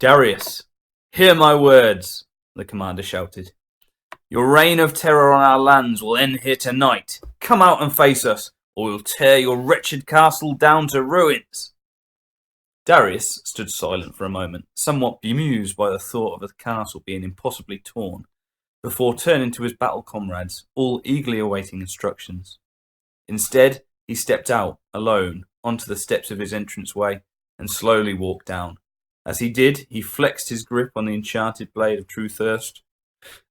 Darius, hear my words, the commander shouted. Your reign of terror on our lands will end here tonight. Come out and face us, or we'll tear your wretched castle down to ruins. Darius stood silent for a moment, somewhat bemused by the thought of the castle being impossibly torn, before turning to his battle comrades, all eagerly awaiting instructions. Instead, he stepped out, alone, onto the steps of his entranceway, and slowly walked down. As he did, he flexed his grip on the enchanted blade of True Thirst,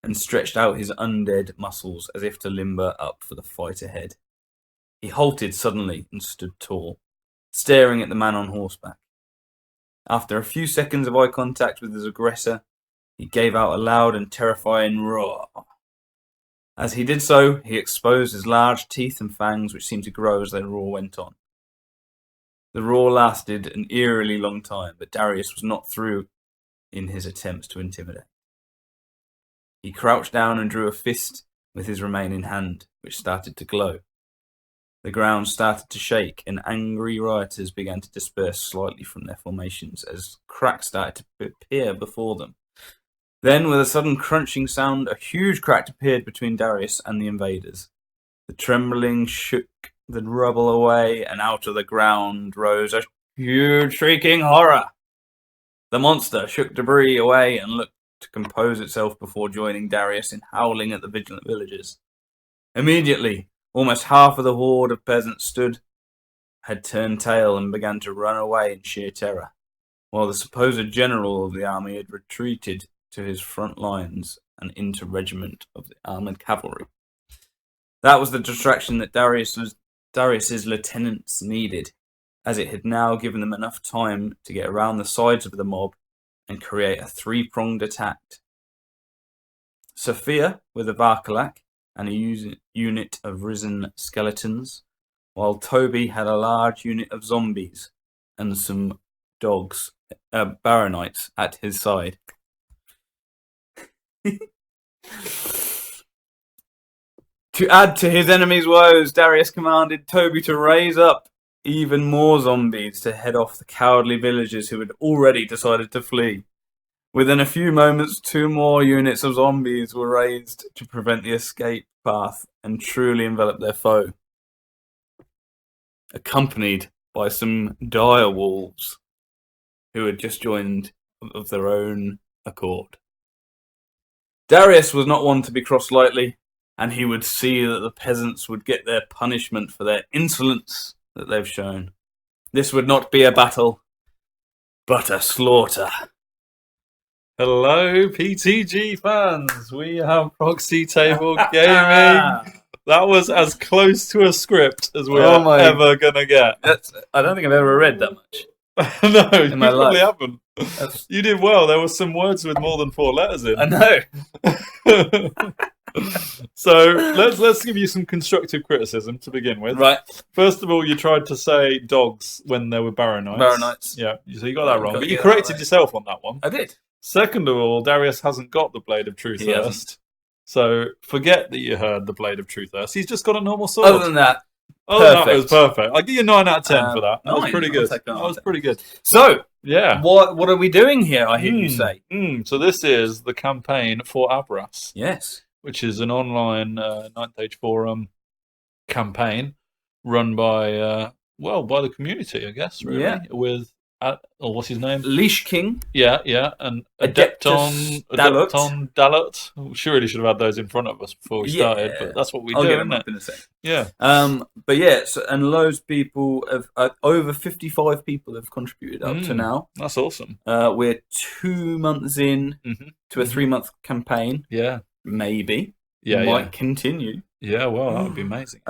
and stretched out his undead muscles as if to limber up for the fight ahead. He halted suddenly and stood tall, staring at the man on horseback. After a few seconds of eye contact with his aggressor, he gave out a loud and terrifying roar. As he did so, he exposed his large teeth and fangs, which seemed to grow as the roar went on. The roar lasted an eerily long time, but Darius was not through in his attempts to intimidate. He crouched down and drew a fist with his remaining hand, which started to glow. The ground started to shake, and angry rioters began to disperse slightly from their formations as cracks started to appear before them. Then, with a sudden crunching sound, a huge crack appeared between Darius and the invaders. The trembling shook the rubble away, and out of the ground rose a huge shrieking horror. The monster shook debris away and looked to compose itself before joining Darius in howling at the vigilant villagers. Immediately, almost half of the horde of peasants had turned tail and began to run away in sheer terror, while the supposed general of the army had retreated to his front lines and into regiment of the armoured cavalry. That was the distraction that Darius's lieutenants needed, as it had now given them enough time to get around the sides of the mob and create a three-pronged attack. Sophia with a Varkalak and a unit of risen skeletons, while Toby had a large unit of zombies and some dogs, baronites, at his side. To add to his enemy's woes, Darius commanded Toby to raise up even more zombies to head off the cowardly villagers who had already decided to flee. Within a few moments, 2 more units of zombies were raised to prevent the escape path and truly envelop their foe, accompanied by some dire wolves who had just joined of their own accord. Darius was not one to be crossed lightly, and he would see that the peasants would get their punishment for their insolence that they've shown. This would not be a battle, but a slaughter. Hello, PTG fans. We have Proxy Table Gaming. That was as close to a script as we're ever going to get. I don't think I've ever read that much. No, you probably haven't. You did well. There were some words with more than 4 letters in. I know. So let's give you some constructive criticism to begin with. Right. First of all, you tried to say dogs when there were baronites. Baronites. Yeah, so you got that wrong. But you corrected yourself on that one. I did. Second of all, Darius hasn't got the Blade of True Thirst. So forget that you heard the Blade of True Thirst. He's just got a normal sword. Other than that, that was perfect. I'll give you 9 out of 10 for that. That 9, was pretty good. That was pretty good. So, yeah, what are we doing here, I hear you say? So this is the campaign for Avras. Yes. Which is an online Ninth Age Forum campaign run by the community, I guess, really. Yeah. With, what's his name? Leash King. Yeah, and Adepton Dalot. We surely should have had those in front of us before we started, but that's what we do, isn't it? In a second. Yeah. But yeah, and loads of people have, over 55 people have contributed up to now. That's awesome. We're 2 months in to a 3-month campaign. Yeah. Maybe. Might continue. Yeah, well, that would be amazing.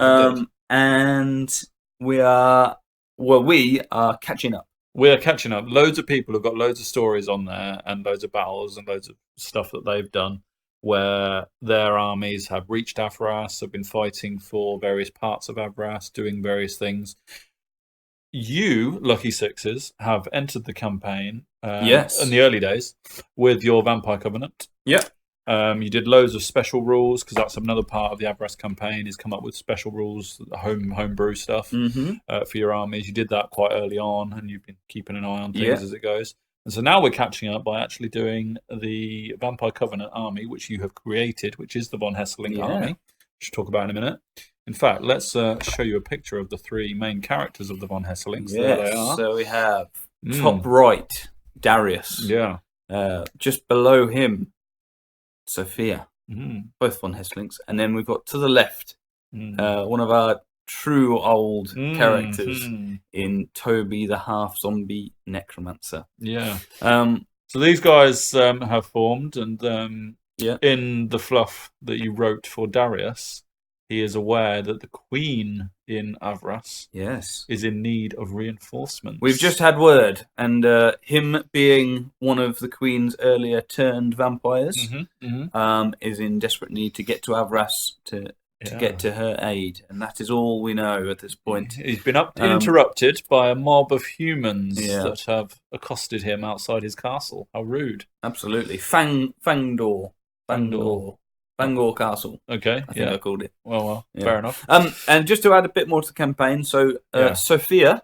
And we are catching up. We're catching up. Loads of people have got loads of stories on there and loads of battles and loads of stuff that they've done where their armies have reached Avras, have been fighting for various parts of Avras, doing various things. You, Lucky Sixes, have entered the campaign in the early days with your Vampire Covenant. Yeah. You did loads of special rules because that's another part of the Avras campaign is come up with special rules, homebrew stuff for your armies. You did that quite early on, and you've been keeping an eye on things as it goes. And so now we're catching up by actually doing the Vampire Covenant army, which you have created, which is the von Hesselink army, which we'll talk about in a minute. In fact, let's show you a picture of the 3 main characters of the von Hesselinks. Yes, there they are. So we have top right, Darius. Yeah. Just below him, Sophia. Both von Hesselinks. And then we've got to the left, one of our true old characters in Toby, the half-zombie necromancer. Yeah. So these guys have formed, and in the fluff that you wrote for Darius, he is aware that the Queen in Avras is in need of reinforcements. We've just had word, and him being one of the Queen's earlier turned vampires is in desperate need to get to Avras to get to her aid, and that is all we know at this point. He's been interrupted by a mob of humans that have accosted him outside his castle. How rude. Absolutely. Fangor Castle. Okay, I think I called it. Well, fair enough. And just to add a bit more to the campaign, so Sophia,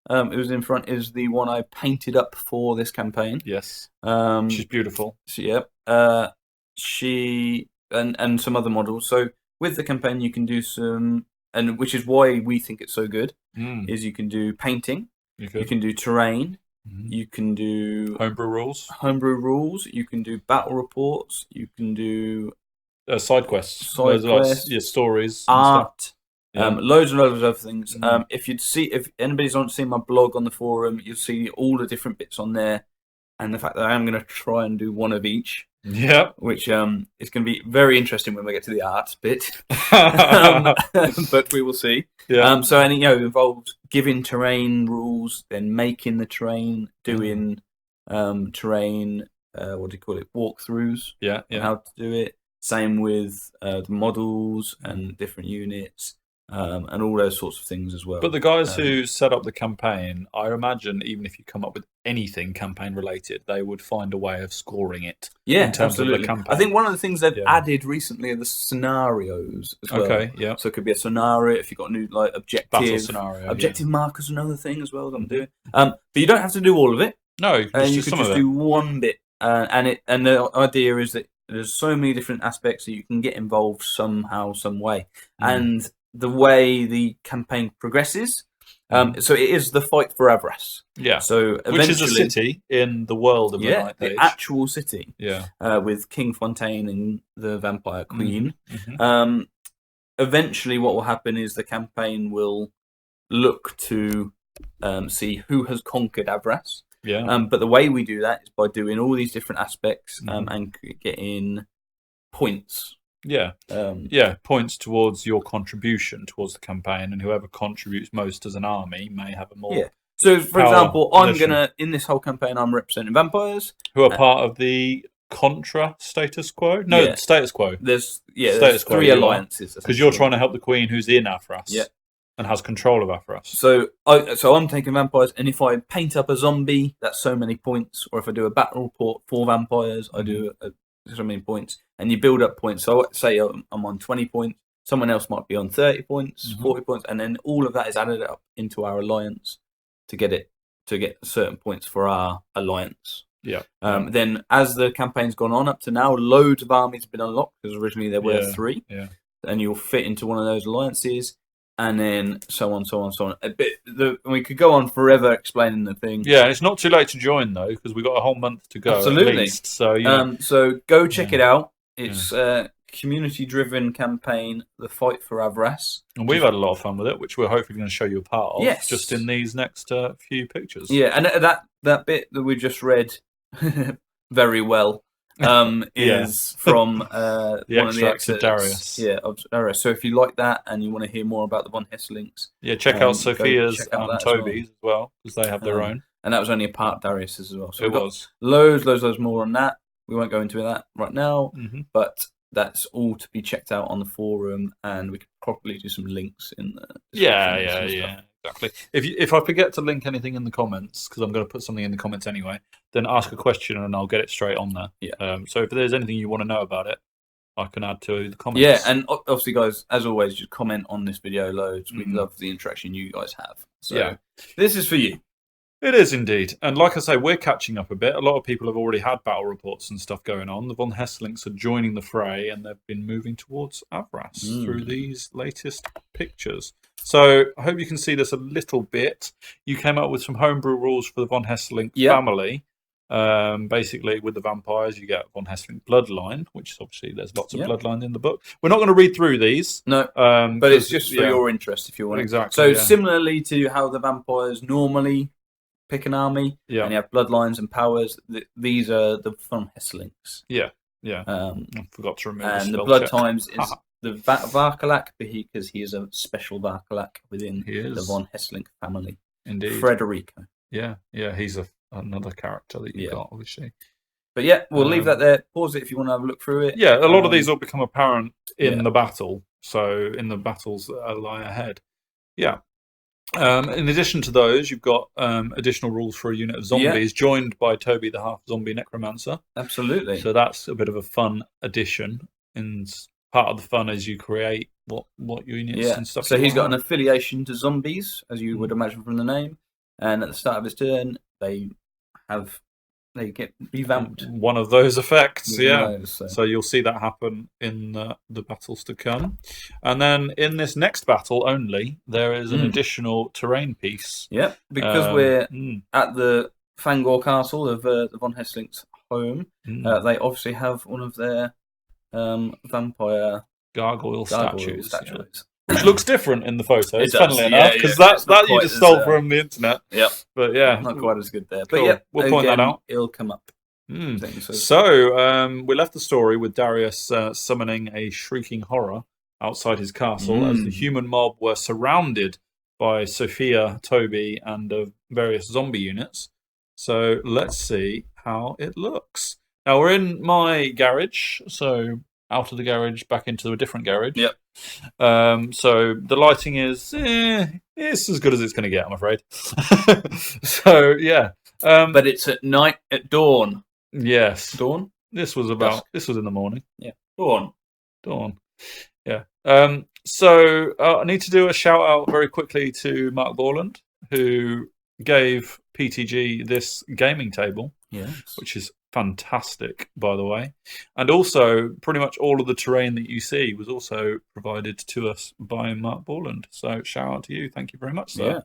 who's in front, is the one I painted up for this campaign. Yes. She's beautiful. She and some other models. So with the campaign, you can do some, and which is why we think it's so good, is you can do painting, you can do terrain, you can do homebrew rules, you can do battle reports, you can do side quests, stories, art, loads and loads of other things. If anybody's not seen my blog on the forum, you'll see all the different bits on there, and the fact that I am going to try and do one of each. Yeah, which is going to be very interesting when we get to the art bit, but we will see. Yeah. So it involves giving terrain rules, then making the terrain, doing terrain. What do you call it? Walkthroughs. Yeah. How to do it. Same with the models and different units. And all those sorts of things as well. But the guys who set up the campaign, I imagine, even if you come up with anything campaign related, they would find a way of scoring it. Yeah, in terms absolutely. of the campaign. I think one of the things they've added recently are the scenarios as well. Okay, yeah. So it could be a scenario if you've got a new objective. Battle scenario. Objective markers, another thing as well that I'm doing. But you don't have to do all of it. No, you could just do one bit. And the idea is that there's so many different aspects that you can get involved somehow, some way. And the way the campaign progresses. So it is the fight for Avras. Yeah. So which is a city in the world of the Night Age. The actual city. Yeah. With King Fontaine and the Vampire Queen. Eventually, what will happen is the campaign will look to see who has conquered Avras. Yeah. But the way we do that is by doing all these different aspects and getting points. Yeah. Points towards your contribution towards the campaign, and whoever contributes most as an army may have a more. Yeah. So, for example, in this whole campaign, I'm representing vampires who are part of the Contra status quo. No, status quo. There's status quo, 3 alliances because you're trying to help the Queen who's in Avras. And has control of Avras. So I'm taking vampires, and if I paint up a zombie, that's so many points. Or if I do a battle report for vampires, I do so many points. And you build up points. So say I'm on 20 points, someone else might be on 30 points, 40 points, and then all of that is added up into our alliance to get certain points for our alliance. Yeah. Then as the campaign's gone on up to now, loads of armies have been unlocked because originally there were 3. Yeah. And you'll fit into one of those alliances. And then so on. We could go on forever explaining the thing. Yeah, it's not too late to join though, because we've got a whole month to go. Absolutely. At least, so so go check it out. It's a community-driven campaign, the fight for Avras, and we've had a lot of fun with it, which we're hopefully going to show you a part of. Yes. Just in these next few pictures. Yeah, and that bit that we just read very well. Is from one of the excerpts of Darius. Yeah, of Darius. So if you like that and you want to hear more about the von Hesselinks, check out Sophia's and Toby's as well, because they have their own. And that was only a part Darius's as well. So it was loads more on that. We won't go into that right now, but that's all to be checked out on the forum, and we could probably do some links in the Yeah. Exactly. If I forget to link anything in the comments, because I'm going to put something in the comments anyway, then ask a question and I'll get it straight on there. Yeah. So if there's anything you want to know about it, I can add to the comments. Yeah, and obviously, guys, as always, just comment on this video loads. We love the interaction you guys have. So this is for you. It is indeed. And like I say, we're catching up a bit. A lot of people have already had battle reports and stuff going on. The von Hesselinks are joining the fray, and they've been moving towards Avras through these latest pictures. So I hope you can see this a little bit. You came up with some homebrew rules for the von Hesselink family. Basically, with the vampires, you get von Hesselink bloodline, which is obviously there's lots of bloodlines in the book. We're not going to read through these. No, but it's just for your interest if you want. Exactly. So similarly to how the vampires normally pick an army, and you have bloodlines and powers. These are the von Hesselinks. Yeah. I forgot to remember. And the blood times is the Varkalak, because he is a special Varkalak within the von Hesselink family. Indeed. Frederico. Yeah, he's another character that you've got, obviously. But yeah, we'll leave that there. Pause it if you want to have a look through it. Yeah, a lot of these will become apparent in the battle. So in the battles that lie ahead. Yeah. In addition to those, you've got additional rules for a unit of zombies, joined by Toby, the half-zombie necromancer. Absolutely. So that's a bit of a fun addition. And part of the fun is you create what units and stuff. So he's got an affiliation to zombies, as you would imagine from the name. And at the start of his turn, they get revamped. One of those effects, those, so you'll see that happen in the battles to come. And then in this next battle only, there is an additional terrain piece. Yep, because we're at the Fangor Castle of the von Hesselink's home. They obviously have one of their vampire gargoyle statues. Yeah. Which looks different in the photos, funnily enough, because that you just stole from the internet. Yep. But yeah. Not quite as good there. Cool. But yeah, we'll point that out. It'll come up. So we left the story with Darius summoning a shrieking horror outside his castle as the human mob were surrounded by Sophia, Toby, and various zombie units. So let's see how it looks. Now we're in my garage, so out of the garage, back into a different garage. Yep. So the lighting is it's as good as it's going to get, I'm afraid. So yeah. But it's at night, at dawn. Yes. Dawn? This was in the morning. Yeah. Dawn. Yeah. So I need to do a shout out very quickly to Mark Borland, who gave PTG this gaming table, which is fantastic, by the way. And also, pretty much all of the terrain that you see was also provided to us by Mark Borland. So shout out to you. Thank you very much, sir. Yeah.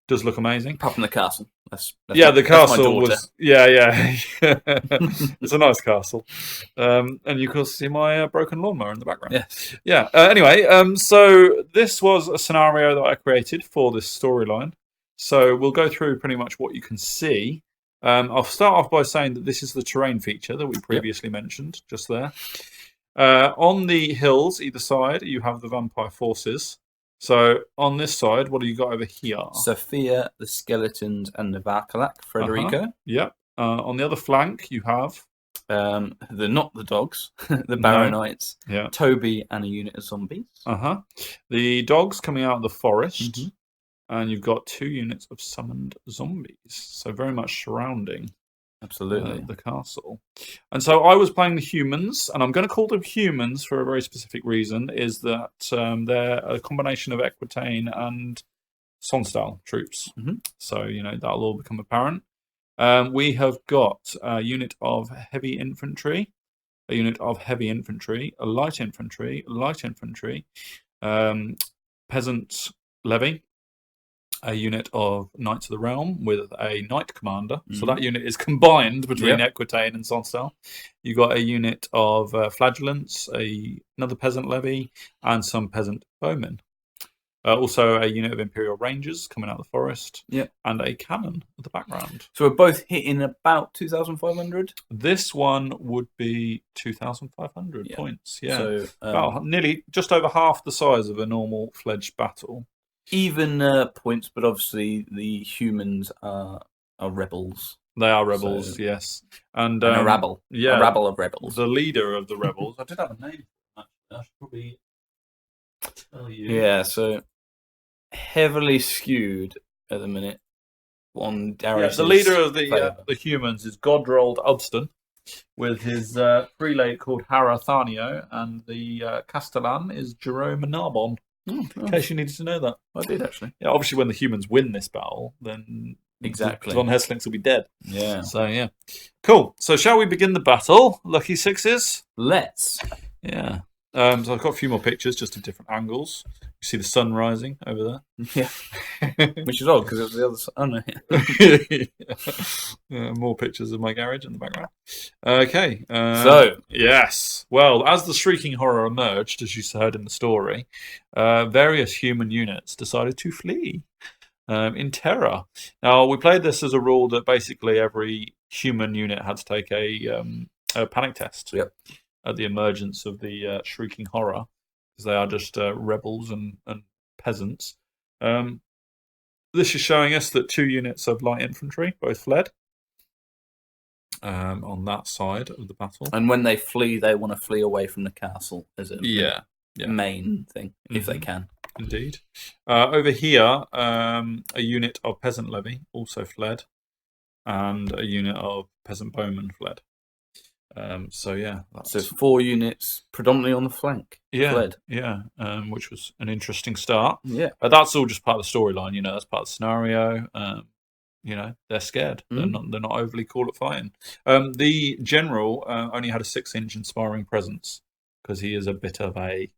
Does look amazing. Apart from the castle. The castle was... Yeah. It's a nice castle. And you can also see my broken lawnmower in the background. Yeah. Anyway, so this was a scenario that I created for this storyline. So we'll go through pretty much what you can see. I'll start off by saying that this is the terrain feature that we previously mentioned, just there. On the hills, either side, you have the vampire forces. So on this side, what have you got over here? Sophia, the skeletons, and the Varkalak, Frederico. Yep. On the other flank, you have... not the dogs, the Baronites. Yeah. Toby and a unit of zombies. The dogs coming out of the forest. And you've got 2 units of summoned zombies. So very much surrounding the castle. And so I was playing the humans, and I'm going to call them humans for a very specific reason, is that they're a combination of Equitane and Sonstal troops. So, that'll all become apparent. We have got a unit of heavy infantry, a unit of heavy infantry, a light infantry, peasant levy, a unit of Knights of the Realm with a Knight Commander. So that unit is combined between Equitane and Sonstal. You got a unit of Flagellants, another Peasant Levy, and some Peasant Bowmen. Also a unit of Imperial Rangers coming out of the forest. And a cannon at the background. So we're both hitting about 2,500? This one would be 2,500 points. Yeah. So, about nearly just over half the size of a normal fledged battle. Even points, but obviously the humans are rebels. They are rebels, yes. And a rabble. Yeah. A rabble of rebels. The leader of the rebels. I did have a name for that. I should probably tell you. Yeah, so heavily skewed at the minute on Darius. The leader of the humans is Godrold Udston, with his prelate called Harathanio, and the Castellan is Jerome Narbon. In case you needed to know that. I did, actually. Yeah, obviously when the humans win this battle, then Exactly. Von Hesselinks will be dead. Yeah. So, yeah. Cool. So, shall we begin the battle? Lucky sixes? Let's. Yeah. So, I've got a few more pictures just of different angles. You see the sun rising over there? Yeah. Which is odd because it was the other side. Oh, no. More pictures of my garage in the background. Okay. So. Yes. Well, as the shrieking horror emerged, as you heard in the story, various human units decided to flee. In terror. Now, we played this as a rule that basically every human unit had to take a panic test at the emergence of the shrieking horror, because they are just rebels and peasants. This is showing us that 2 units of light infantry both fled on that side of the battle. And when they flee, they want to flee away from the castle as a Yeah. main thing, if they can. Indeed. Over here, a unit of peasant levy also fled, and a unit of peasant bowmen fled. So yeah, so 4 units predominantly on the flank fled. Yeah, which was an interesting start. Yeah, that's all just part of the storyline. That's part of the scenario. They're scared. They're not overly cool at fighting. The general only had a 6-inch inspiring presence because he is a bit of a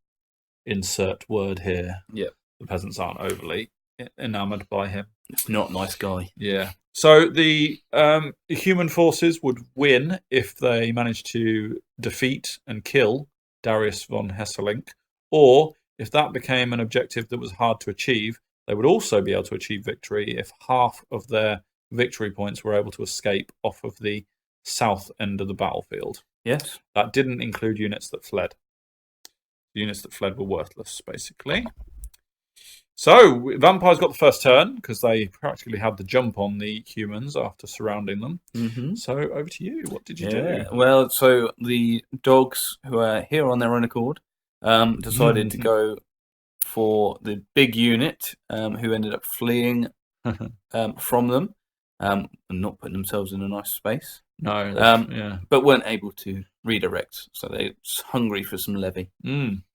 insert word here. Yeah, the peasants aren't overly enamored by him. It's not a nice guy. Yeah. So the human forces would win if they managed to defeat and kill Darius von Hesselink, or if that became an objective that was hard to achieve, they would also be able to achieve victory if half of their victory points were able to escape off of the south end of the battlefield. Yes. That didn't include units that fled. The units that fled were worthless, basically. So, vampires got the first turn because they practically had the jump on the humans after surrounding them. Mm-hmm. So, over to you. What did you do? Well, so the dogs, who are here on their own accord, decided to go for the big unit, who ended up fleeing from them, and not putting themselves in a nice space. No, but weren't able to redirect, so they're hungry for some levy.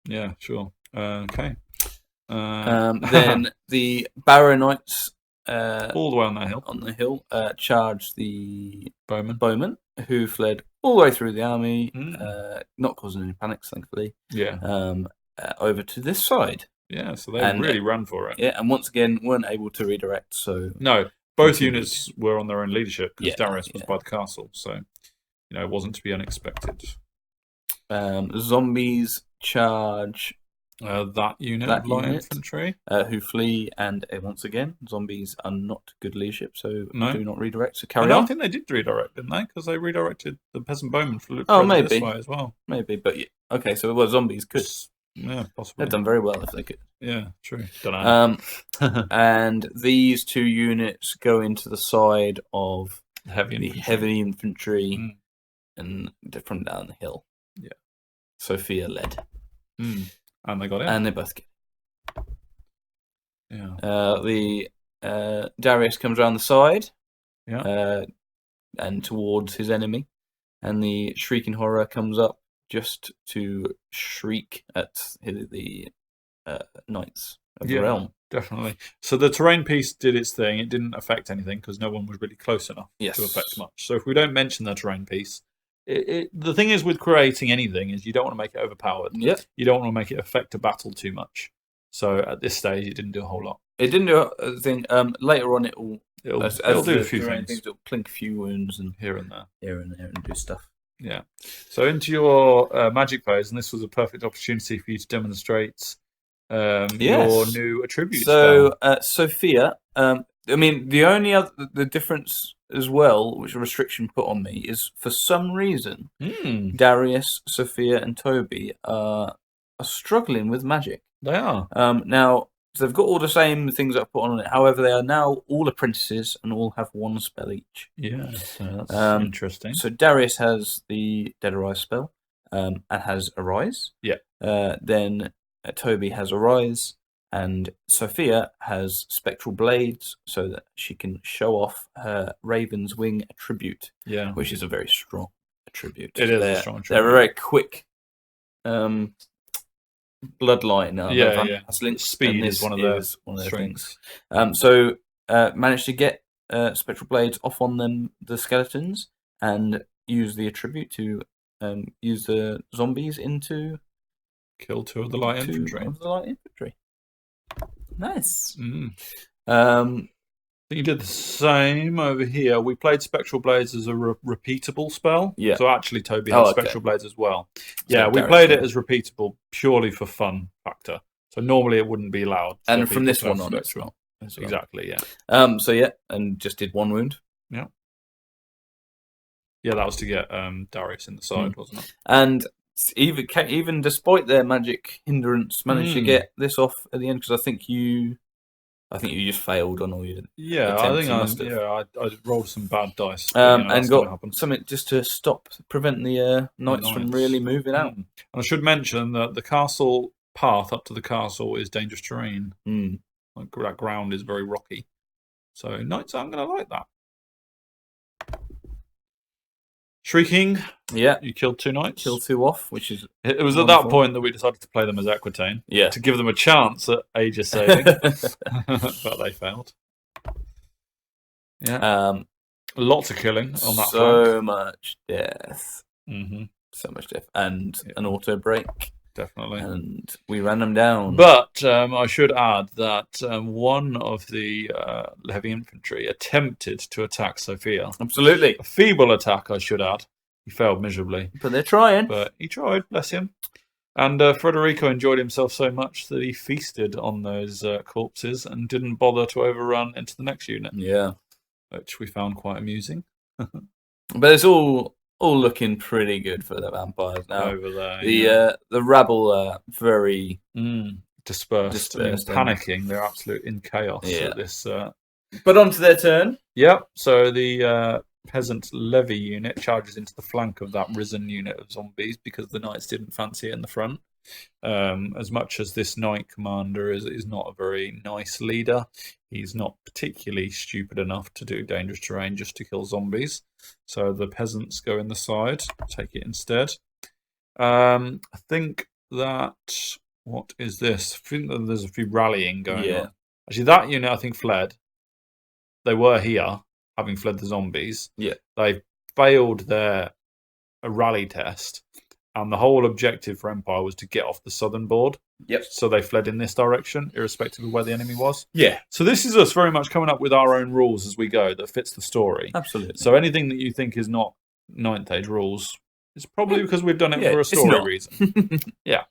Yeah, sure. Okay. Then the Baronites, all the way on the hill, charged the bowmen, who fled all the way through the army, not causing any panics, thankfully. Yeah. Over to this side. Yeah, so they really ran for it. Yeah, and once again weren't able to redirect. So no, both units were on their own leadership because Darius was by the castle, so it wasn't to be unexpected. Zombies charge that unit of light infantry, who flee, and once again, zombies are not good leadership, so do not redirect. So carry on. I think they did redirect, didn't they? Because they redirected the peasant bowmen for maybe this way as well. Maybe, but okay, so zombies could. Yeah, possibly. They've done very well if they could. Yeah, true. Don't know. And these 2 units go into the side of the heavy infantry and from down the hill. Yeah. Sophia led. And they got it. And they both get it. Yeah. The Darius comes around the side. Yeah. And towards his enemy. And the shrieking horror comes up just to shriek at the knights of the realm. Definitely. So the terrain piece did its thing. It didn't affect anything because no one was really close enough to affect much. So if we don't mention the terrain piece, the thing is with creating anything is you don't want to make it overpowered. Yep. You don't want to make it affect a battle too much. So at this stage, it didn't do a whole lot. It didn't do a thing. Later on, it'll do a few things. It'll plink a few wounds and here and there, and do stuff. Yeah. So into your magic phase, and this was a perfect opportunity for you to demonstrate your new attribute. So Sophia, the difference as well, which a restriction put on me, is for some reason Darius, Sophia, and Toby are struggling with magic. They are. Now, so they've got all the same things that I put on it. However, they are now all apprentices and all have 1 spell each. Yeah, so that's interesting. So Darius has the Dead Arise spell and has Arise. Yeah. Then Toby has Arise, and Sophia has Spectral Blades, so that she can show off her Raven's Wing attribute. Yeah. Which is a very strong attribute. It is a strong attribute. They're a very quick bloodline. Yeah. Hesselink. Speed is one of their things. So managed to get spectral blades off on the skeletons, and use the attribute to use the zombies into Kill 2 of the light two infantry. of the light infantry. Nice. I think you did the same over here. We played Spectral Blades as a repeatable spell. Yeah. So actually, Toby has Spectral Blades as well. Yeah, we Gareth played it as repeatable purely for fun factor. So normally it wouldn't be allowed. And from this one on, it's not. Exactly, yeah. So yeah, and just did 1 wound. Yeah. Yeah, that was to get Darius in the side, wasn't it? And even despite their magic hindrance, managed to get this off at the end, because I think you just failed on all your attempts. I rolled some bad dice. And got something just to prevent the knights from really moving out. And I should mention that the castle path up to the castle is dangerous terrain. Like, that ground is very rocky. So knights aren't going to like that. Shrieking. Yeah. You killed 2 knights. Kill 2 off, which is It was at that point that we decided to play them as Equitane. Yeah. To give them a chance at Age of saving. But they failed. Yeah. Lots of killing on that so much death. So much death. And an auto break. Definitely. And we ran them down. But I should add that one of the heavy infantry attempted to attack Sophia. Absolutely. A feeble attack, I should add. He failed miserably. But they're trying. But he tried, bless him. And Federico enjoyed himself so much that he feasted on those corpses and didn't bother to overrun into the next unit. Yeah. Which we found quite amusing. But it's all looking pretty good for the vampires now. Over there. The rabble are very dispersed and panicking. They're absolute in chaos at this. But on to their turn. Yep. So the peasant levy unit charges into the flank of that risen unit of zombies because the knights didn't fancy it in the front. As much as this knight commander is not a very nice leader, he's not particularly stupid enough to do dangerous terrain just to kill zombies. So the peasants go in the side, take it instead. I think that what is this? I think that there's a few rallying going on. Actually, that unit I think fled. They were here, having fled the zombies. Yeah, they failed their rally test. And the whole objective for Empire was to get off the southern board. Yep. So they fled in this direction, irrespective of where the enemy was. Yeah. So this is us very much coming up with our own rules as we go that fits the story. Absolutely. So anything that you think is not 9th Age rules is probably because we've done it for a story reason. Yeah.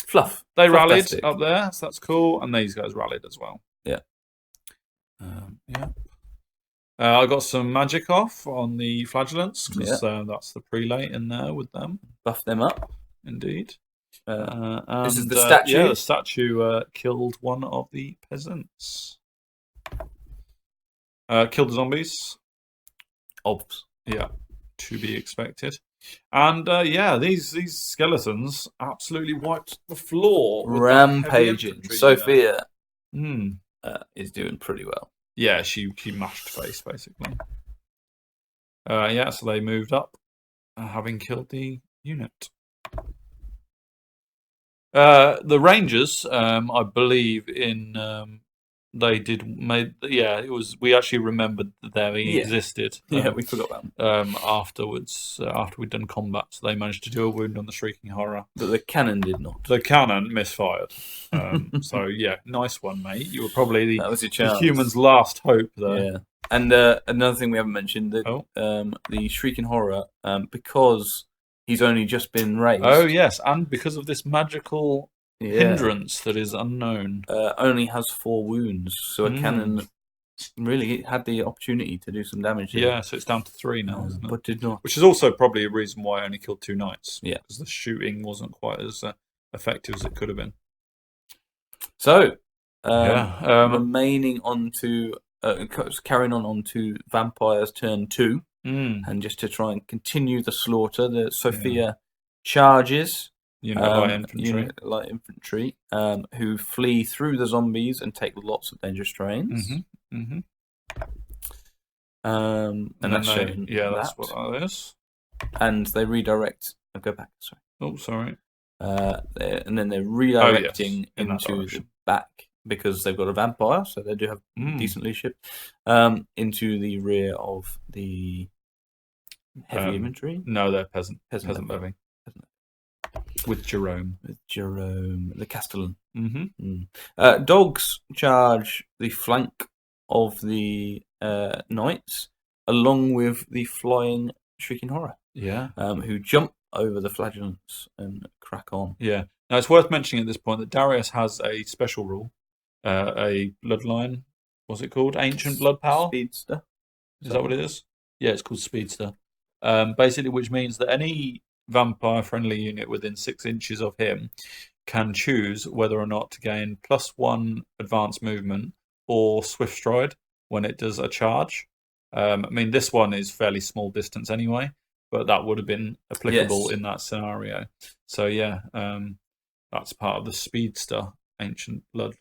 Fluff. They rallied up there, so that's cool. And these guys rallied as well. Yeah. I got some magic off on the flagellants because that's the prelate in there with them. Buff them up. Indeed. This is the statue. Yeah, the statue killed one of the peasants. Killed the zombies. Obs. Yeah, to be expected. And these skeletons absolutely wiped the floor. Rampaging. Sophia is doing pretty well. Yeah, she mashed face, basically. So they moved up, having killed the unit. The Rangers, I believe, it was. We actually remembered that they existed. We forgot that. Afterwards, after we'd done combat, so they managed to do a wound on the Shrieking Horror. But the cannon did not. The cannon misfired. So nice one, mate. You were probably the human's last hope there. Yeah. And another thing we haven't mentioned, the Shrieking Horror, because he's only just been raised. Oh yes, and because of this magical hindrance that is unknown, only has 4 wounds, so a cannon really had the opportunity to do some damage. Yeah, so it's down to 3 now, isn't it? But did not. Which is also probably a reason why I only killed 2 knights. Yeah, because the shooting wasn't quite as effective as it could have been. So, remaining on to carrying on to Vampire's turn 2, and just to try and continue the slaughter, the Sophia charges. Light infantry, who flee through the zombies and take lots of dangerous terrains. And that's showing that's what that is. And they redirect. I'll go back. Sorry. Oh, sorry. And then they're redirecting into the back because they've got a vampire, so they do have decent leadership, into the rear of the heavy infantry. No, they're peasant levy. With Jerome, the Castellan. Dogs charge the flank of the knights, along with the flying Shrieking Horror. Yeah. Who jump over the flagellants and crack on. Yeah. Now it's worth mentioning at this point that Darius has a special rule, a bloodline. What's it called? Ancient blood power. Speedster. Is that what it is? Yeah, it's called Speedster. Basically, which means that any vampire-friendly unit within 6 inches of him can choose whether or not to gain +1 advanced movement or swift stride when it does a charge. I mean, this one is fairly small distance anyway, but that would have been applicable in that scenario. So yeah, that's part of the Speedster Ancient Blood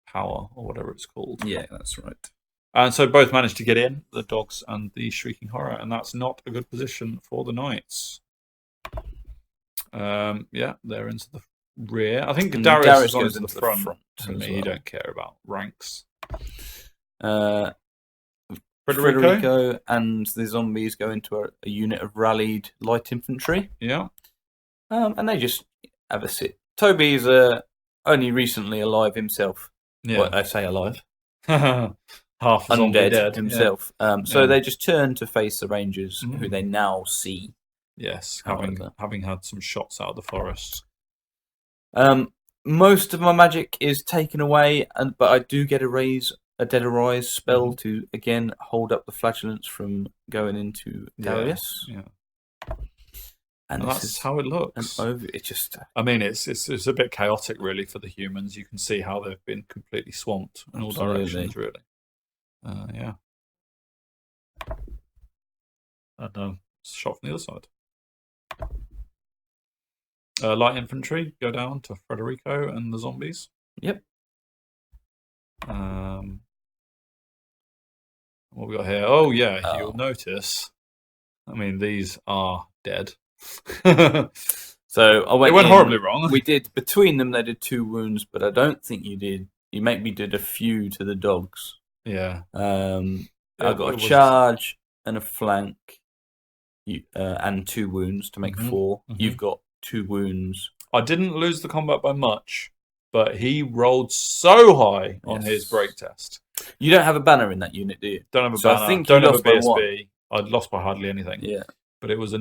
Power, or whatever it's called. Yeah, that's right. And so both managed to get in, the dogs and the Shrieking Horror, and that's not a good position for the knights. Yeah, they're into the rear. I think Darius goes into the front. To me, you don't care about ranks. Frederico and the zombies go into a unit of rallied light infantry. Yeah. And they just have a sit. Toby's only recently alive himself. Yeah. Well, I say alive. Half undead himself. So they just turn to face the rangers, who they now see. Yes, having had some shots out of the forest. Most of my magic is taken away, but I do get a Dead Arise spell to again hold up the flagellants from going into Darius. Yeah. And that's how it looks. It's just. I mean, it's a bit chaotic, really, for the humans. You can see how they've been completely swamped in all directions, really. Yeah. And shot from the other side. Light infantry go down to Frederico and the zombies. Yep. What we got here? Oh yeah, you'll notice. I mean, these are dead. So it went horribly wrong. We did between them. They did 2 wounds, but I don't think you did. You maybe did a few to the dogs. Yeah. I got a charge and a flank, and 2 wounds to make 4. You've got 2 wounds. I didn't lose the combat by much, but he rolled so high on his break test. You don't have a banner in that unit, do you? Don't have a banner. I think don't have a BSB. I'd lost by hardly anything. Yeah. But it was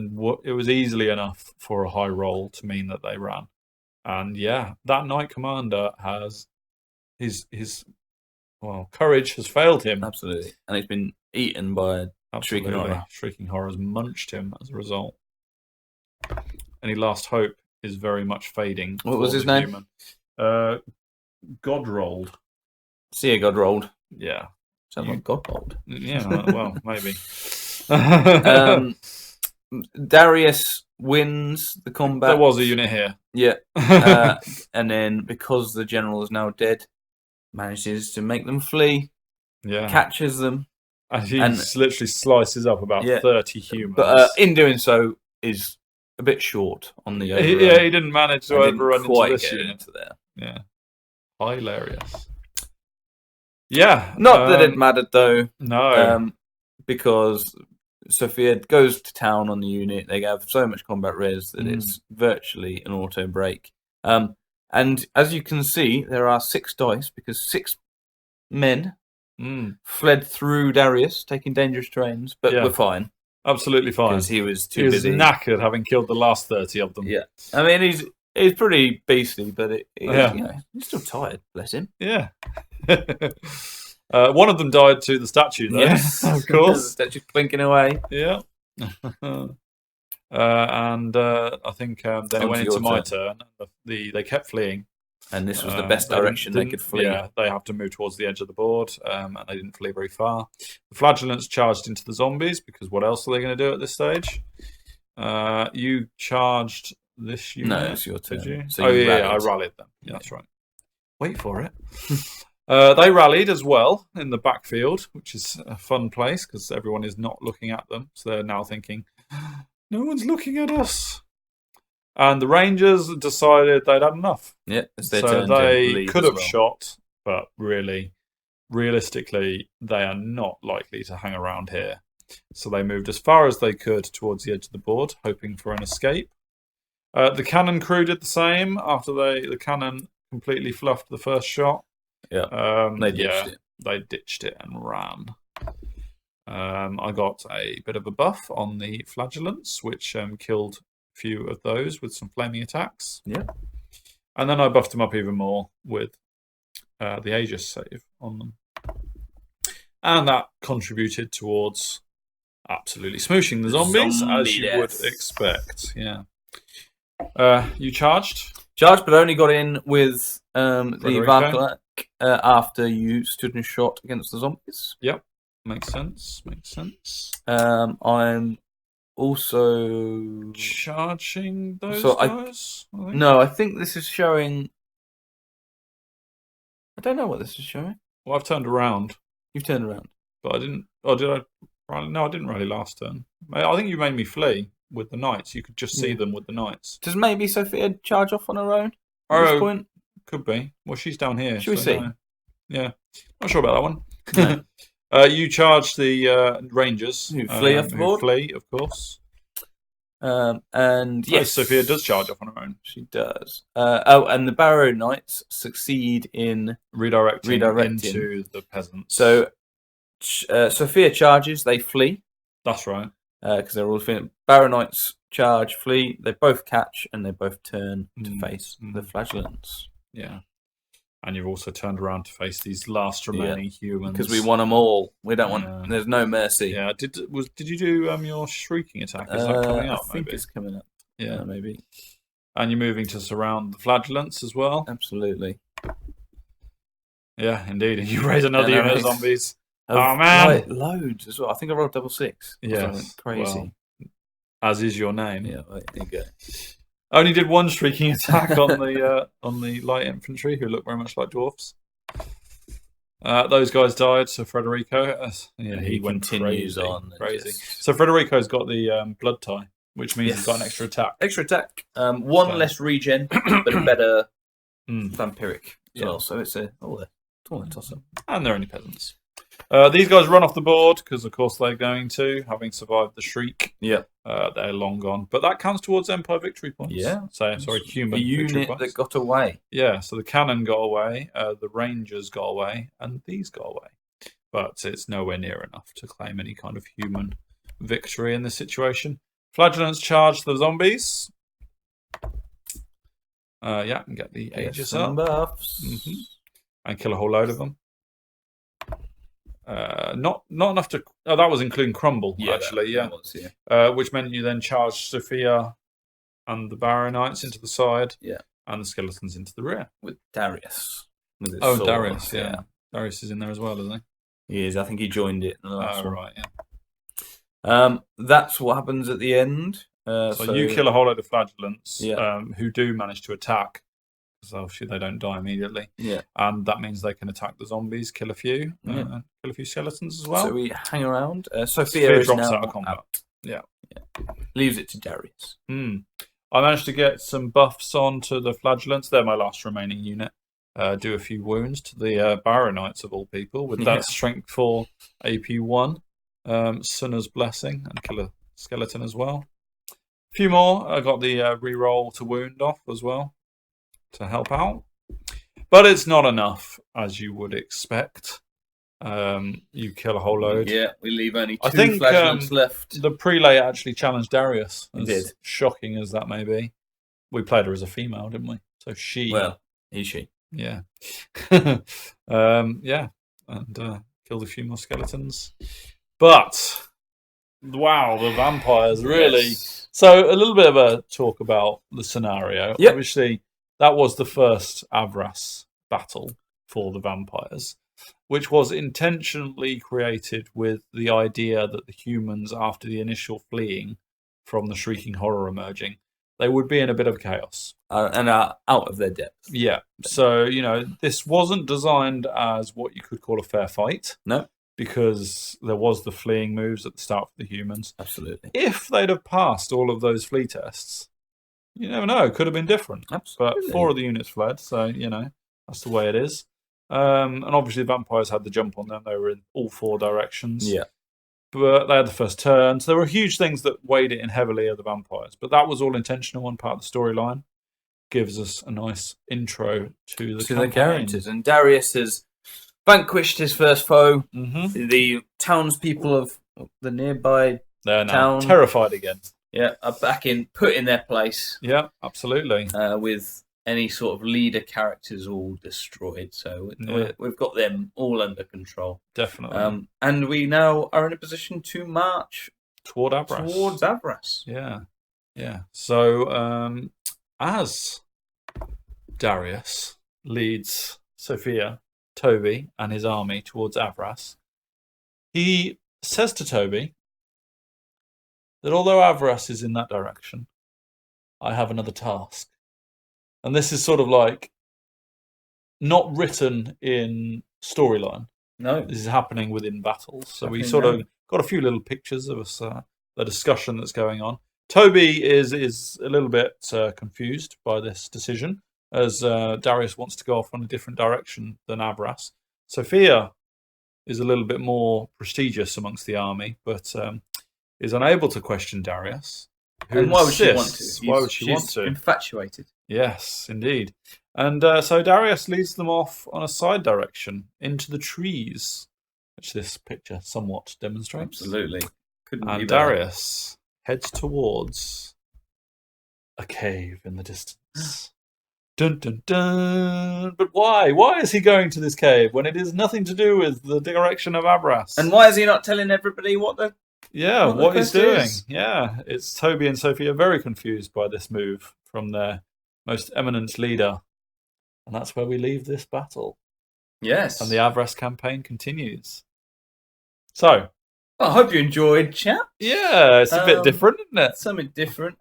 easily enough for a high roll to mean that they ran. And yeah, that Knight Commander has his courage has failed him. Absolutely. And he's been eaten by Shrieking Horror. Shrieking Horror has munched him as a result. Any last hope is very much fading. What was his name? Godrold. See a Godrold. Yeah. Sounds like Godrold. Yeah, well, maybe. Darius wins the combat. There was a unit here. Yeah. And then, because the general is now dead, manages to make them flee. Yeah. Catches them. And he literally slices up about 30 humans. But in doing so, is a bit short on the overrun. He didn't manage to overrun into this unit. Into there. Yeah. Hilarious. Yeah. Not that it mattered, though. No. Because Sophia goes to town on the unit. They have so much combat res that it's virtually an auto break. And as you can see, there are 6 dice because 6 men fled through Darius, taking dangerous terrains, but we're fine. Absolutely fine. Because he was too busy. He was knackered, having killed the last 30 of them. Yeah. I mean, he's pretty beastly, but he's still tired, bless him. Yeah. One of them died to the statue, though. Yes, of course. The statue's blinking away. Yeah. And I think then it went into my turn. They kept fleeing. And this was the best direction they could flee. Yeah, they have to move towards the edge of the board, and they didn't flee very far. The flagellants charged into the zombies, because what else are they going to do at this stage? You charged this unit. No, it's your turn. Did you? So I rallied them. Yeah, that's right. Wait for it. They rallied as well in the backfield, which is a fun place, because everyone is not looking at them. So they're now thinking, no one's looking at us. And the Rangers decided they'd had enough. Yeah, it's their so turn they to leave could have shot but realistically, they are not likely to hang around here. So they moved as far as they could towards the edge of the board, hoping for an escape. The cannon crew did the same after the cannon completely fluffed the first shot. Yeah, they ditched it. They ditched it and ran. I got a bit of a buff on the flagellants, which killed a few of those with some flaming attacks. Yeah. And then I buffed them up even more with the Aegis save on them. And that contributed towards absolutely smooshing the zombies, as you would expect. Yeah. You charged? Charged, but only got in with the Valkyrie after you stood and shot against the zombies. Yep. Makes sense. I'm also charging those guys? I think this is showing... I don't know what this is showing. Well, I've turned around. You've turned around. But I didn't... Oh, did I? No, I didn't rally last turn. I think you made me flee with the knights. You could just see them with the knights. Does maybe Sophia charge off on her own at this point? Could be. Well, she's down here. Should we see? Yeah. Not sure about that one. No. You charge the rangers. Who flee off the board? Flee, of course. And yes, Sophia does charge off on her own. She does. And the Barrow Knights succeed in redirecting into the peasants. So Sophia charges, they flee. That's right. Because they're all fleeing. Barrow Knights charge, flee. They both catch and they both turn to face the flagellants. Yeah. And you've also turned around to face these last remaining humans. Because we want them all. We don't want... There's no mercy. Yeah. Did you do your shrieking attack? Is that coming up? I think it's coming up. Yeah. Maybe. And you're moving to surround the flagellants as well? Absolutely. Yeah, indeed. And you raise another unit of zombies. Oh, man. Right, loads as well. I think I rolled 666. Yeah. Crazy. Well, as is your name. Yeah, there you go. I only did one shrieking attack on the light infantry, who look very much like dwarfs. Those guys died, so Federico... he went continues crazy. So Federico's got the blood tie, which means he's got an extra attack. Extra attack. One less regen, but a better vampiric as well. So it's all a toss-up. And they're only peasants. These guys run off the board, because of course they're going to, having survived the shriek. Yeah. They're long gone. But that counts towards Empire victory points. Yeah. So, sorry, human victory points. The unit that got away. Yeah, so the cannon got away, the rangers got away, and these got away. But it's nowhere near enough to claim any kind of human victory in this situation. Flagellants charge the zombies. And get the Aegis up. Buffs. And kill a whole load of them. Not enough to... Oh, that was including Crumble, actually, that was, which meant you then charged Sophia and the Barrow Knights into the side, and the skeletons into the rear. With Darius. Darius, yeah. Darius is in there as well, isn't he? He is. I think he joined it in the last one. Right, yeah. That's what happens at the end. So you kill a whole load of flagellants who do manage to attack. So obviously they don't die immediately. Yeah. And that means they can attack the zombies, kill a few skeletons as well. So we hang around. Sophia is drops now out of combat. Yeah. Leaves it to Darius. I managed to get some buffs onto the flagellants. They're my last remaining unit. Do a few wounds to the Barrow Knights of all people with that strength 4 AP1. Sunna's Blessing, and kill a skeleton as well. A few more. I got the reroll to wound off as well, to help out, but it's not enough, as you would expect. You kill a whole load. Yeah, we leave only two flagellants left. The prelate actually challenged Darius. He did. Shocking as that may be. We played her as a female, didn't we? So she. Well, she. Yeah. And killed a few more skeletons. But wow, the vampires really. Yes. So a little bit of a talk about the scenario. Yep. Obviously, that was the first Avras battle for the vampires, which was intentionally created with the idea that the humans, after the initial fleeing from the shrieking horror emerging, they would be in a bit of chaos. And are out of their depth. Yeah. So, this wasn't designed as what you could call a fair fight. No. Because there was the fleeing moves at the start for the humans. Absolutely. If they'd have passed all of those flee tests, you never know. It could have been different. Absolutely. But 4 of the units fled, so, that's the way it is. And obviously, the vampires had the jump on them. They were in all 4 directions. Yeah. But they had the first turn. So there were huge things that weighed it in heavily of the vampires. But that was all intentional and part of the storyline. Gives us a nice intro to the campaign. characters. And Darius has vanquished his first foe. Mm-hmm. The townspeople of the nearby They're now town, terrified again. yeah, are put in their place. Yeah, absolutely. With any sort of leader characters all destroyed. So we've got them all under control. Definitely. And we now are in a position to march towards Avras. Yeah. So as Darius leads Sophia, Toby, and his army towards Avras, he says to Toby that although Avras is in that direction, I have another task. And this is sort of like not written in storyline. No. This is happening within battles. So we sort of got a few little pictures of us, the discussion that's going on. Toby is a little bit confused by this decision, as Darius wants to go off on a different direction than Avras. Sophia is a little bit more prestigious amongst the army, but is unable to question Darius. And why would she want to? Why would she want to? Infatuated. Yes, indeed. And so Darius leads them off on a side direction into the trees, which this picture somewhat demonstrates. Absolutely. Couldn't be and better. Darius heads towards a cave in the distance. Dun dun dun. But why? Why is he going to this cave when it has nothing to do with the direction of Avras? And why is he not telling everybody what he's doing? is? Yeah, it's Toby and Sophie are very confused by this move from their most eminent leader. And that's where we leave this battle. Yes. And the Avras campaign continues. So, well, I hope you enjoyed, chaps. Yeah, it's a bit different, isn't it? Something different.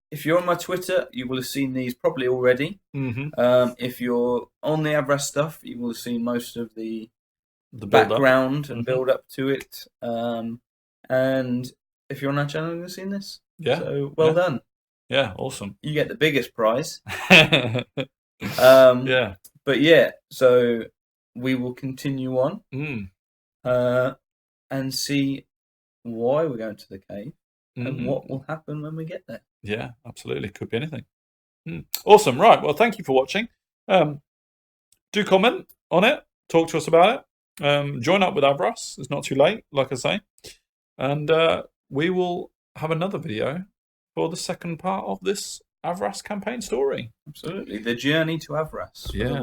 If you're on my Twitter, you will have seen these probably already. Mm-hmm. If you're on the Avras stuff, you will have seen most of the build-up. background and build up to it. And if you're on our channel, you've seen this. Yeah. So well done. Yeah, awesome. You get the biggest prize. Yeah. But yeah, so we will continue on and see why we're going to the cave and what will happen when we get there. Yeah, absolutely. Could be anything. Awesome. Right. Well, thank you for watching. Do comment on it. Talk to us about it. Join up with Avras. It's not too late, like I say. And we will have another video for the second part of this Avras campaign story. Absolutely. The journey to Avras. Yeah.